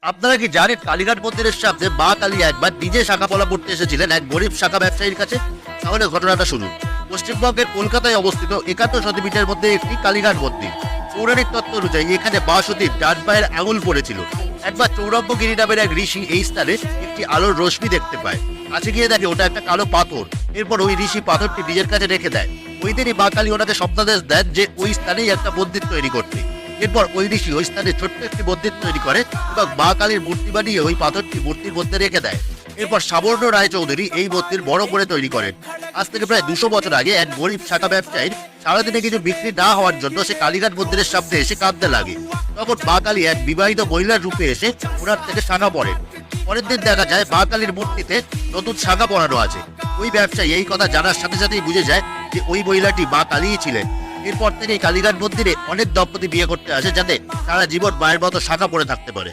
আপনারা কি জানেন কালীঘাট মন্দিরের সামনে মা কালী একবার নিজে শাখা পলা পড়তে এসেছিলেন এক গরিব শাখা ব্যবসায়ীর কাছে? তাহলে ঘটনাটা শুনুন। পশ্চিমবঙ্গের কলকাতায় অবস্থিত ৭১ সতীপীঠের মধ্যে একটি কালীঘাট মন্দির। পৌরাণিক তত্ত্ব অনুযায়ী এখানে মা সতীর ডান পায়ের আঙুল পড়েছিল। একবার চৌরম্বগিরি নামের এক ঋষি এই স্থানে একটি আলোর রশ্মি দেখতে পায়। কাছে গিয়ে দেখে ওটা একটা কালো পাথর। এরপর ওই ঋষি পাথরটি নিজের কাছে রেখে দেয়। ওই দিনই মা কালী ওনাকে স্বপ্নাদেশ দেন যে ওই স্থানেই একটা মন্দির তৈরি করতে। এরপর ওই ঋষি ওই স্থানে ছোট্ট একটি মন্দির তৈরি করে এবং মা কালীর মূর্তি বানিয়ে ওই পাথরটি মূর্তির মধ্যে রেখে দেয়। এরপর সাবর্ণ রায়চৌধুরী এই মন্দির বড় করে তৈরি করেন। আজ থেকে প্রায় ২০০ বছর আগে এক গরিব শাখা ব্যবসায়ীর সারাদিনে কিছু বিক্রি না হওয়ার জন্য সে কালীঘাট মন্দিরের সামনে এসে কাঁদতে লাগে। তখন মা কালী এক বিবাহিত মহিলার রূপে এসে ওনার থেকে শাখা পড়েন। পরের দিন দেখা যায় মা কালীর মূর্তিতে নতুন শাখা পরানো আছে। ওই ব্যবসায়ী এই কথা জানার সাথে সাথেই বুঝে যায় যে ওই মহিলাটি মা কালীই ছিলেন। এরপর থেকে কালীঘাট মন্দিরে অনেক দম্পতি বিয়ে করতে আসে যাতে সারা জীবন মায়ের মতো শাখা পড়ে থাকতে পারে।